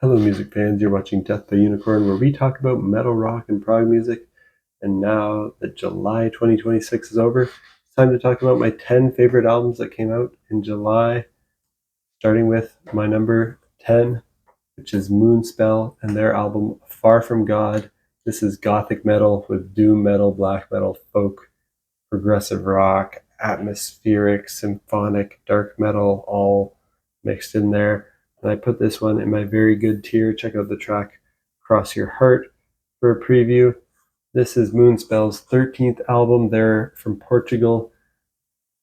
Hello music fans, you're watching Death by Unicorn, where we talk about metal, rock, and prog music. And now that July 2026 is over, it's time to talk about my 10 favorite albums that came out in July, starting with my number 10, which is Moonspell and their album Far From God. This is gothic metal with doom metal, black metal, folk, progressive rock, atmospheric, symphonic, dark metal, all mixed in there. And I put this one in my very good tier. Check out the track Cross Your Heart for a preview. This is Moonspell's 13th album. They're from Portugal.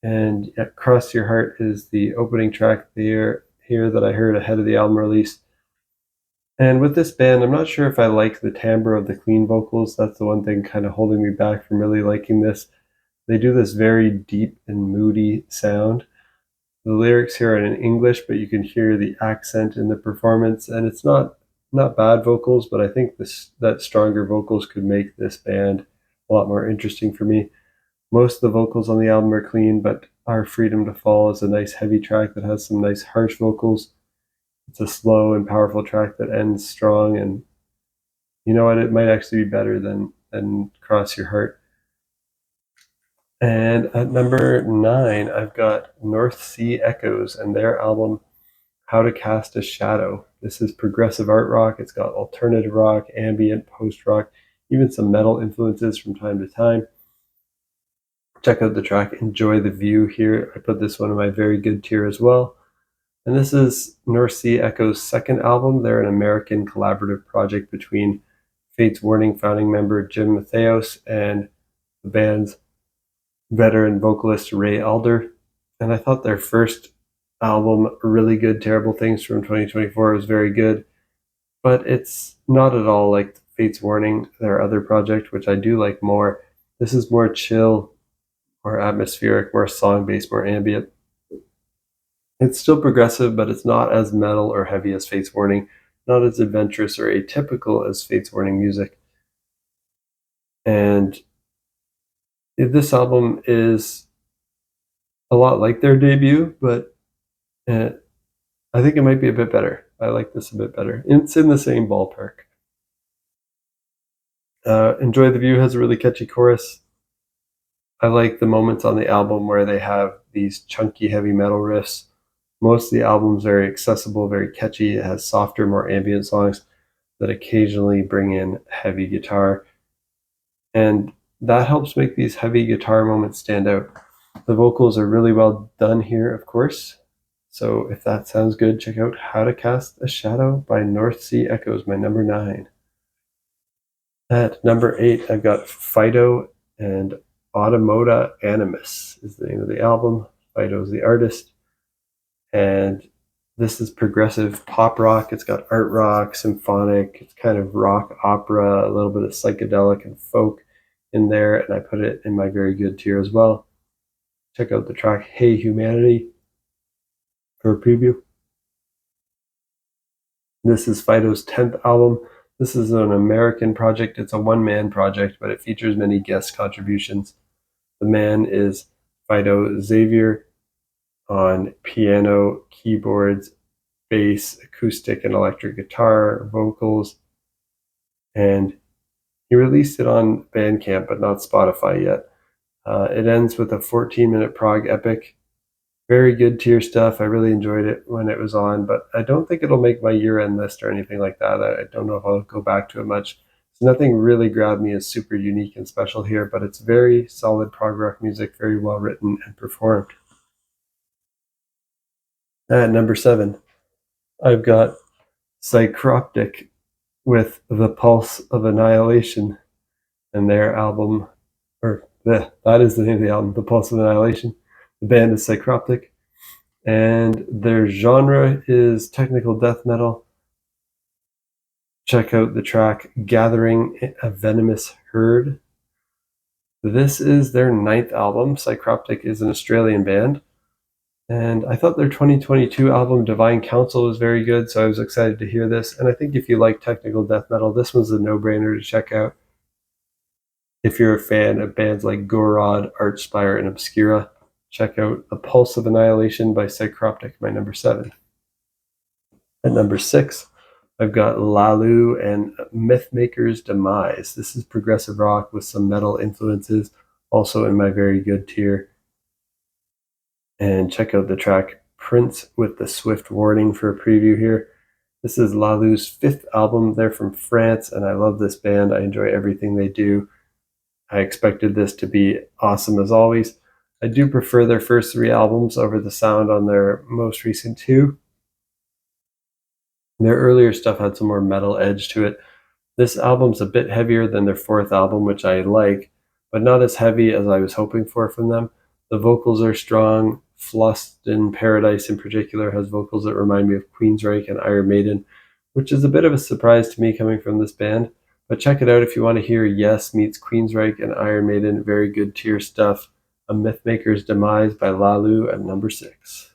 And Cross Your Heart is the opening track here that I heard ahead of the album release. And with this band, I'm not sure if I like the timbre of the clean vocals. That's the one thing kind of holding me back from really liking this. They do this very deep and moody sound. The lyrics here are in English, but you can hear the accent in the performance, and it's not bad vocals, but I think that stronger vocals could make this band a lot more interesting for me. Most of the vocals on the album are clean, but Our Freedom to Fall is a nice heavy track that has some nice harsh vocals. It's a slow and powerful track that ends strong, and you know what, it might actually be better than Cross Your Heart. And at number 9, I've got North Sea Echoes and their album How to Cast a Shadow. This is progressive art rock. It's got alternative rock, ambient, post-rock, even some metal influences from time to time. Check out the track Enjoy the View here. I put this one in my very good tier as well. And this is North Sea Echoes' second album. They're an American collaborative project between Fates Warning founding member Jim Phideaux and the band's veteran vocalist Ray Alder. And I thought their first album, Really Good Terrible Things from 2024, was very good, but it's not at all like Fates Warning, their other project, which I do like more. This is more chill, more atmospheric, more song-based, more ambient. It's still progressive, but it's not as metal or heavy as Fates Warning, not as adventurous or atypical as Fates Warning music. And this album is a lot like their debut, but I think it might be a bit better. I like this a bit better. It's in the same ballpark. Enjoy the View has a really catchy chorus. I like the moments on the album where they have these chunky heavy metal riffs. Most of the album's very accessible, very catchy. It has softer, more ambient songs that occasionally bring in heavy guitar. And that helps make these heavy guitar moments stand out. The vocals are really well done here, of course. So if that sounds good, check out How to Cast a Shadow by North Sea Echoes, my number 9. At number 8, I've got Phideaux and Automoto. Animus is the name of the album. Phideaux is the artist. And this is progressive pop rock. It's got art rock, symphonic, it's kind of rock opera, a little bit of psychedelic and folk in there, and I put it in my very good tier as well. Check out the track Hey Humanity for a preview. This is Phideaux's 10th album. This is an American project. It's a one-man project, but it features many guest contributions. The man is Phideaux Xavier on piano, keyboards, bass, acoustic and electric guitar, vocals, and he released it on Bandcamp, but not Spotify yet. It ends with a 14-minute prog epic. Very good tier stuff. I really enjoyed it when it was on, but I don't think it'll make my year-end list or anything like that. I don't know if I'll go back to it much. So nothing really grabbed me as super unique and special here, but it's very solid prog rock music, very well written and performed. At number 7, I've got Psycroptic with The Pulse of Annihilation and their album, that is the name of the album, The Pulse of Annihilation. The band is Psycroptic, and their genre is technical death metal. Check out the track Gathering a Venomous Herd. This is their 9th album. Psycroptic is an Australian band, and I thought their 2022 album Divine Council was very good, so I was excited to hear this. And I think if you like technical death metal, this one's a no-brainer to check out. If you're a fan of bands like Gorod, Archspire, and Obscura, check out The Pulse of Annihilation by Psycroptic, my number 7. At number 6, I've got Lalu and Mythmaker's Demise. This is progressive rock with some metal influences, also in my very good tier. And check out the track Prince with the Swift Warning for a preview here. This is Lalu's 5th album. They're from France, and I love this band. I enjoy everything they do. I expected this to be awesome as always. I do prefer their first 3 albums over the sound on their most recent 2. Their earlier stuff had some more metal edge to it. This album's a bit heavier than their 4th album, which I like, but not as heavy as I was hoping for from them. The vocals are strong. Flust in Paradise in particular has vocals that remind me of Queensryche and Iron Maiden, which is a bit of a surprise to me coming from this band. But check it out if you want to hear Yes meets Queensryche and Iron Maiden. Very good tier stuff. A Mythmaker's Demise by Lalu at number 6.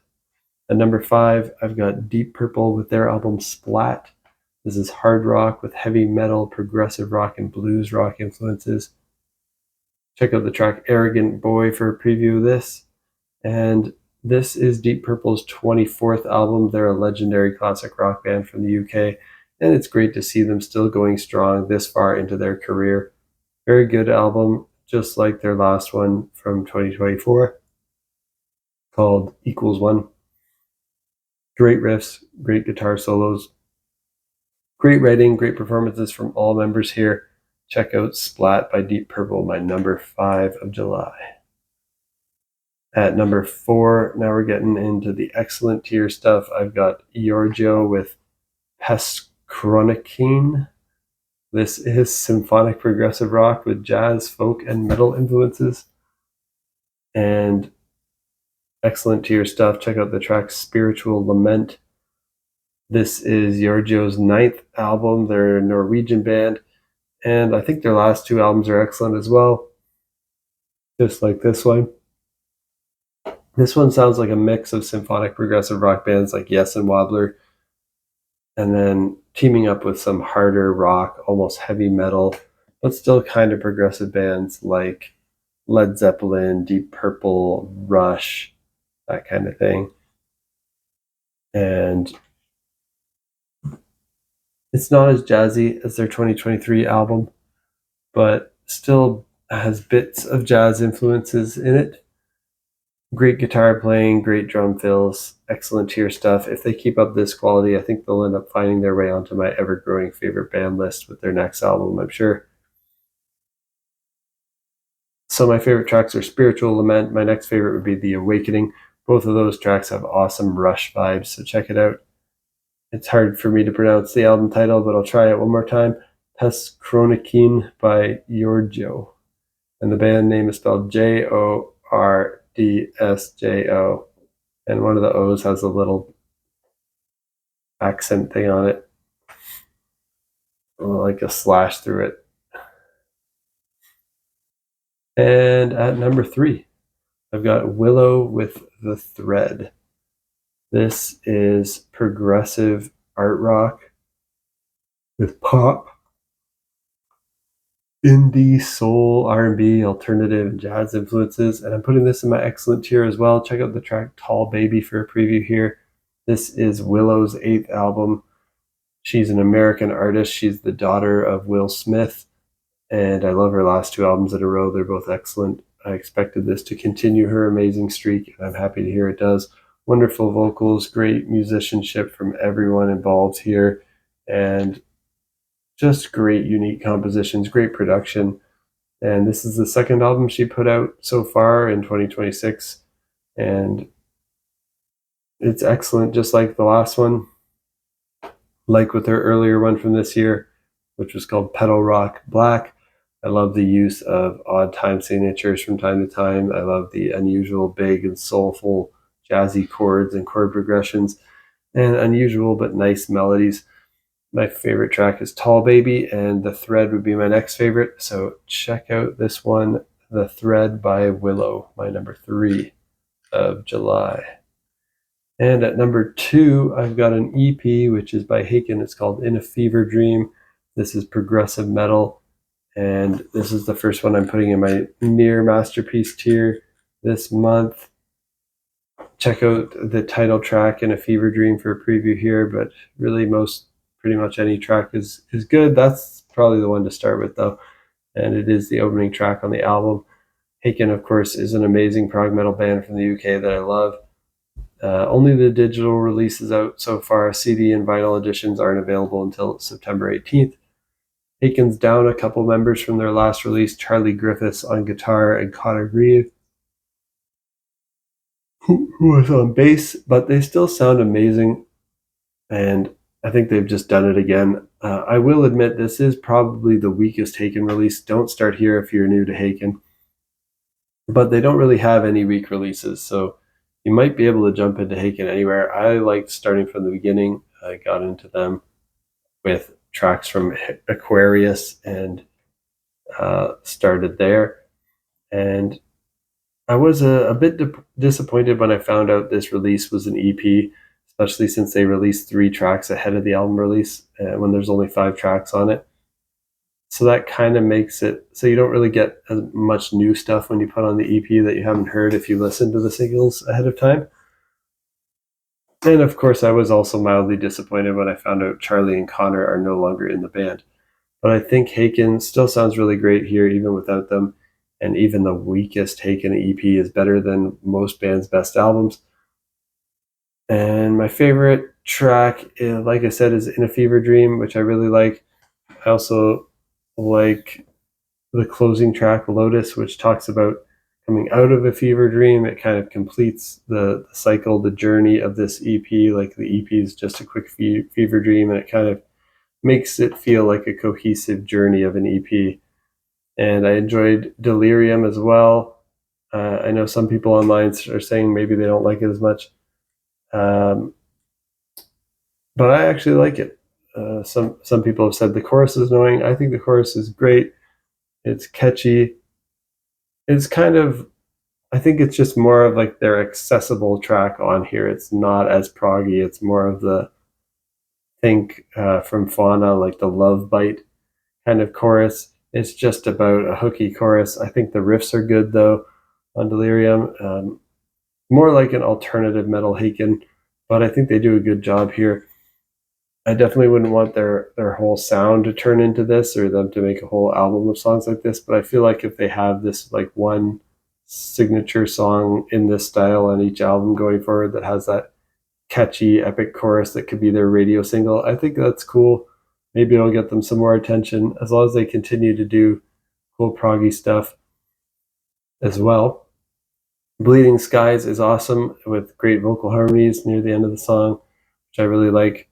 At number 5, I've got Deep Purple with their album SPLAT. This is hard rock with heavy metal, progressive rock, and blues rock influences. Check out the track Arrogant Boy for a preview of this. And this is Deep Purple's 24th album. They're a legendary classic rock band from the UK, and it's great to see them still going strong this far into their career. Very good album, just like their last one from 2024 called Equals One. Great riffs, great guitar solos, great writing, great performances from all members here. Check out Splat by Deep Purple, my number 5 of July. At number 4, now we're getting into the excellent tier stuff. I've got Jordsjo with Pestkrønikene. This is symphonic progressive rock with jazz, folk, and metal influences. And excellent tier stuff. Check out the track Spiritual Lament. This is Jordsjo's 9th album. They're a Norwegian band, and I think their last 2 albums are excellent as well, just like this one. This one sounds like a mix of symphonic progressive rock bands like Yes and Wobbler, and then teaming up with some harder rock, almost heavy metal, but still kind of progressive bands like Led Zeppelin, Deep Purple, Rush, that kind of thing. And it's not as jazzy as their 2023 album, but still has bits of jazz influences in it. Great guitar playing, great drum fills, excellent tier stuff. If they keep up this quality, I think they'll end up finding their way onto my ever-growing favorite band list with their next album, I'm sure. So my favorite tracks are Spiritual Lament. My next favorite would be The Awakening. Both of those tracks have awesome Rush vibes, so check it out. It's hard for me to pronounce the album title, but I'll try it one more time. Pestkrønikene by Jordsjo. And the band name is spelled Jordsjo. And one of the O's has a little accent thing on it, like a slash through it. And at number 3, I've got WILLOW with The Thread. This is progressive art rock with pop, indie, soul, R&B, alternative, and jazz influences. And I'm putting this in my excellent tier as well. Check out the track Tall Baby for a preview here. This is WILLOW's 8th album. She's an American artist. She's the daughter of Will Smith, and I love her last 2 albums in a row. They're both excellent. I expected this to continue her amazing streak, and I'm happy to hear it does. Wonderful vocals, great musicianship from everyone involved here, and just great unique compositions, great production. And this is the 2nd album she put out so far in 2026, and it's excellent, just like the last one. Like with her earlier one from this year, which was called Pedal Rock Black. I love the use of odd time signatures from time to time. I love the unusual, big, and soulful jazzy chords and chord progressions, and unusual but nice melodies. My favorite track is Tall Baby, and The Thread would be my next favorite. So check out this one, The Thread by WILLOW, my number 3 of July. And at number 2, I've got an EP, which is by Haken. It's called In a Fever Dream. This is progressive metal, and this is the first one I'm putting in my near masterpiece tier this month. Check out the title track In a Fever Dream for a preview here, but really most pretty much any track is good. That's probably the one to start with, though, and it is the opening track on the album. Haken, of course, is an amazing prog metal band from the UK that I love. Only the digital release is out so far. CD and vinyl editions aren't available until September 18th. Haken's down a couple members from their last release, Charlie Griffiths on guitar and Connor Grieve, who was on bass, but they still sound amazing, and I think they've just done it again. I will admit this is probably the weakest Haken release. Don't start here if you're new to Haken, but they don't really have any weak releases, so you might be able to jump into Haken anywhere. I liked starting from the beginning. I got into them with tracks from Aquarius and started there. And I was a bit disappointed when I found out this release was an EP, especially since they released 3 tracks ahead of the album release when there's only 5 tracks on it. So that kind of makes it so you don't really get as much new stuff when you put on the EP that you haven't heard if you listen to the singles ahead of time. And of course, I was also mildly disappointed when I found out Charlie and Connor are no longer in the band. But I think Haken still sounds really great here, even without them. And even the weakest Haken EP is better than most bands' best albums. And my favorite track, like I said, is In a Fever Dream, which I really like. I also like the closing track, Lotus, which talks about coming out of a fever dream. It kind of completes the cycle, the journey of this EP. Like the EP is just a quick fever dream, and it kind of makes it feel like a cohesive journey of an EP. And I enjoyed Delirium as well. I know some people online are saying maybe they don't like it as much. But I actually like it. Some people have said the chorus is annoying. I think the chorus is great. It's catchy. It's kind of, I think it's just more of like their accessible track on here. It's not as proggy. It's more of the, think from Fauna, like the Love Bite kind of chorus. It's just about a hooky chorus. I think the riffs are good though on Delirium. More like an alternative metal Haken, but I think they do a good job here. I definitely wouldn't want their whole sound to turn into this or them to make a whole album of songs like this, but I feel like if they have this like one signature song in this style on each album going forward that has that catchy epic chorus that could be their radio single, I think that's cool. Maybe it'll get them some more attention as long as they continue to do cool proggy stuff as well. Bleeding Skies is awesome with great vocal harmonies near the end of the song, which I really like.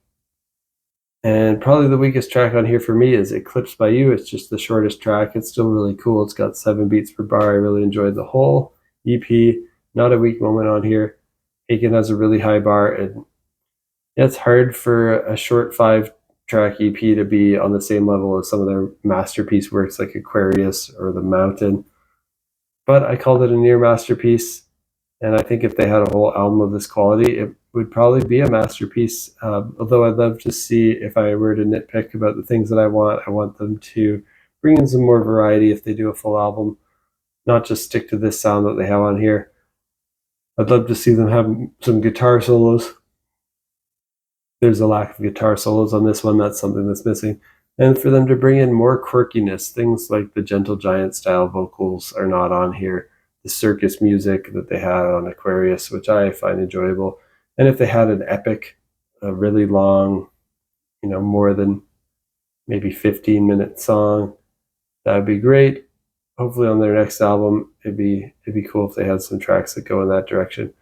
And probably the weakest track on here for me is Eclipsed by You. It's just the shortest track. It's still really cool. It's got 7 beats per bar. I really enjoyed the whole EP. Not a weak moment on here. Haken has a really high bar, and it's hard for a short 5-track EP to be on the same level as some of their masterpiece works like Aquarius or The Mountain. But I called it a near masterpiece, and I think if they had a whole album of this quality, it would probably be a masterpiece. Although I'd love to see, if I were to nitpick about the things that I want them to bring in some more variety if they do a full album, not just stick to this sound that they have on here. I'd love to see them have some guitar solos. There's a lack of guitar solos on this one. That's something that's missing. And for them to bring in more quirkiness, things like the Gentle Giant style vocals are not on here. The circus music that they had on Aquarius, which I find enjoyable. And if they had an epic, a really long, more than maybe 15-minute song, that would be great. Hopefully on their next album, it'd be cool if they had some tracks that go in that direction.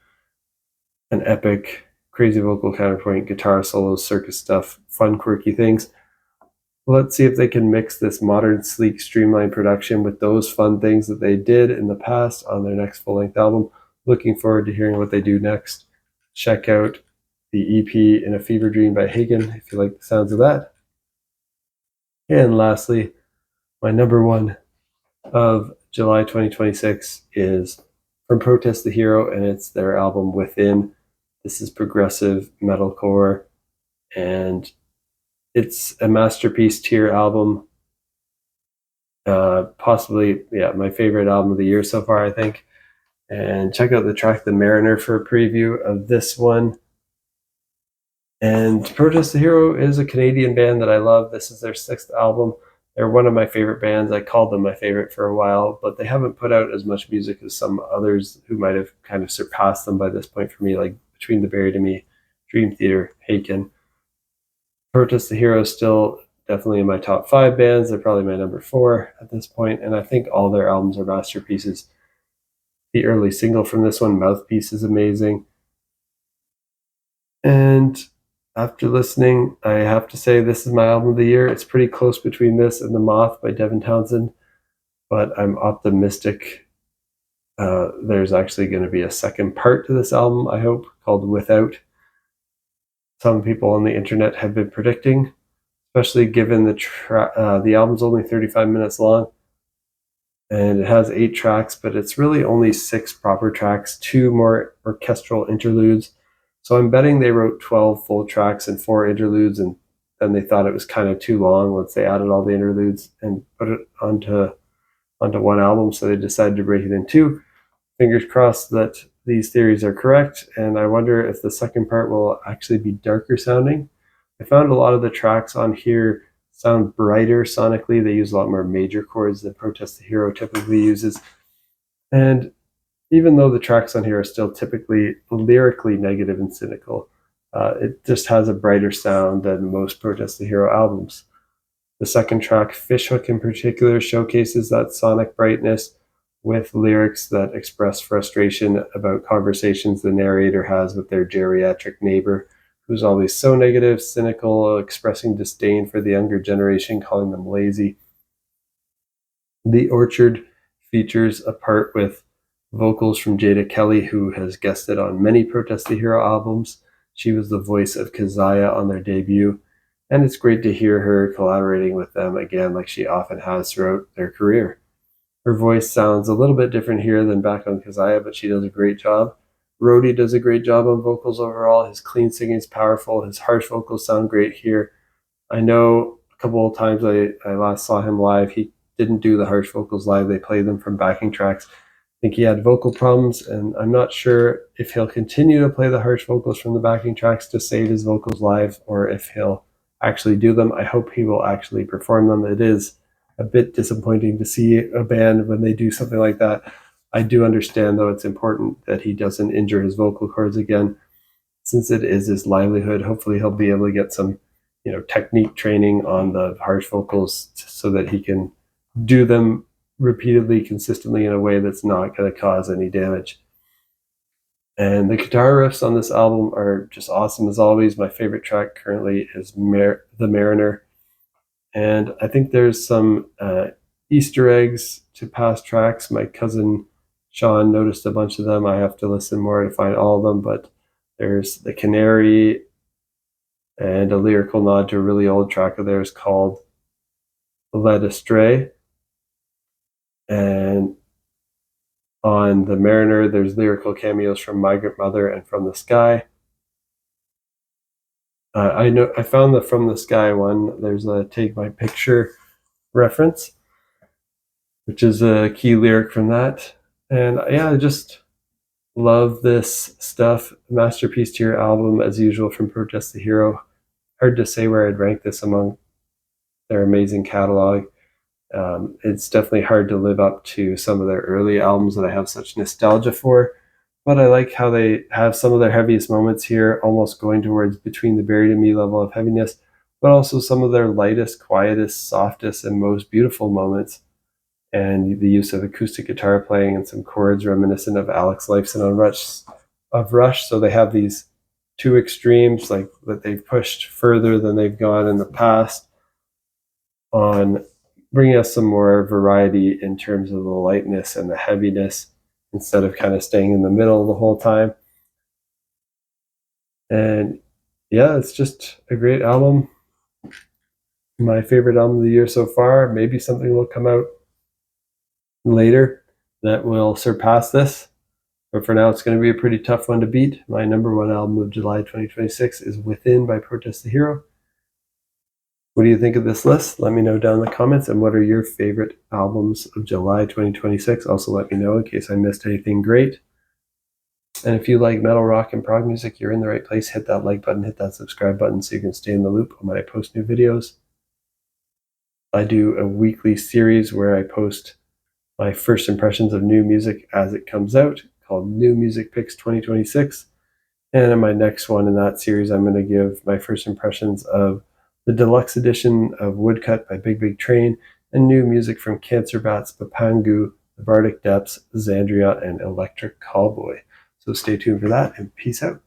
An epic, crazy vocal counterpoint, guitar solos, circus stuff, fun, quirky things. Let's see if they can mix this modern, sleek, streamlined production with those fun things that they did in the past on their next full-length album. Looking forward to hearing what they do next. Check out the EP In a Fever Dream by Haken if you like the sounds of that. And lastly, my number one of July 2026 is from Protest the Hero, and it's their album Within. This is progressive metalcore, and it's a masterpiece tier album. Possibly, my favorite album of the year so far, I think. And check out the track The Mariner for a preview of this one. And Protest the Hero is a Canadian band that I love. This is their 6th album. They're one of my favorite bands. I called them my favorite for a while, but they haven't put out as much music as some others who might have kind of surpassed them by this point for me, like Between the Buried and Me, Dream Theater, Haken. Protest the Hero is still definitely in my top 5 bands. They're probably my number 4 at this point, and I think all their albums are masterpieces. The early single from this one, Mouthpiece, is amazing. And after listening, I have to say this is my album of the year. It's pretty close between this and The Moth by Devin Townsend, but I'm optimistic. There's actually going to be a second part to this album, I hope, called Without. Some people on the internet have been predicting, especially given the album's only 35 minutes long, and it has 8 tracks, but it's really only 6 proper tracks, 2 more orchestral interludes. So I'm betting they wrote 12 full tracks and 4 interludes, and then they thought it was kind of too long once they added all the interludes and put it onto one album, so they decided to break it in 2. Fingers crossed that these theories are correct, and I wonder if the second part will actually be darker sounding. I found a lot of the tracks on here sound brighter sonically. They use a lot more major chords than Protest the Hero typically uses. And even though the tracks on here are still typically lyrically negative and cynical, it just has a brighter sound than most Protest the Hero albums. The second track, Fishhook in particular, showcases that sonic brightness with lyrics that express frustration about conversations the narrator has with their geriatric neighbor, who's always so negative, cynical, expressing disdain for the younger generation, calling them lazy. The Orchard features a part with vocals from Jada Kelly, who has guested on many Protest the Hero albums. She was the voice of Keziah on their debut, and it's great to hear her collaborating with them again like she often has throughout their career. Her voice sounds a little bit different here than back on Keziah, but she does a great job. Rhodey does a great job on vocals overall. His clean singing is powerful. His harsh vocals sound great here. I know a couple of times I last saw him live, he didn't do the harsh vocals live. They played them from backing tracks. I think he had vocal problems, and I'm not sure if he'll continue to play the harsh vocals from the backing tracks to save his vocals live, or if he'll actually do them. I hope he will actually perform them. It is a bit disappointing to see a band when they do something like that. I do understand, though, it's important that he doesn't injure his vocal cords again, since it is his livelihood. Hopefully he'll be able to get some, technique training on the harsh vocals so that he can do them repeatedly, consistently in a way that's not going to cause any damage. And the guitar riffs on this album are just awesome as always. My favorite track currently is The Mariner. And I think there's some Easter eggs to past tracks. My cousin Sean noticed a bunch of them. I have to listen more to find all of them, but there's The Canary and a lyrical nod to a really old track of theirs called Led Astray. And on The Mariner, there's lyrical cameos from Migrant Mother and From the Sky. I found the From the Sky one. There's a Take My Picture reference, which is a key lyric from that. And I just love this stuff. Masterpiece tier album, as usual, from Protest the Hero. Hard to say where I'd rank this among their amazing catalog. It's definitely hard to live up to some of their early albums that I have such nostalgia for, but I like how they have some of their heaviest moments here, almost going towards Between the Buried and Me level of heaviness, but also some of their lightest, quietest, softest, and most beautiful moments, and the use of acoustic guitar playing and some chords reminiscent of Alex Lifeson on Rush. So they have these two extremes, like that they've pushed further than they've gone in the past on bringing us some more variety in terms of the lightness and the heaviness, instead of kind of staying in the middle the whole time. And yeah, it's just a great album. My favorite album of the year so far. Maybe something will come out later that will surpass this, but for now it's going to be a pretty tough one to beat. My number 1 album of July 2026 is Within by Protest the Hero. What do you think of this list? Let me know down in the comments. And what are your favorite albums of July 2026? Also let me know in case I missed anything great. And if you like metal, rock, and prog music, you're in the right place. Hit that like button, hit that subscribe button so you can stay in the loop when I post new videos. I do a weekly series where I post my first impressions of new music as it comes out, called New Music Picks 2026. And in my next one in that series, I'm going to give my first impressions of the deluxe edition of Woodcut by Big Big Train and new music from Cancer Bats, Papangu, The Bardic Depths, Xandria, and Electric Callboy. So stay tuned for that, and peace out.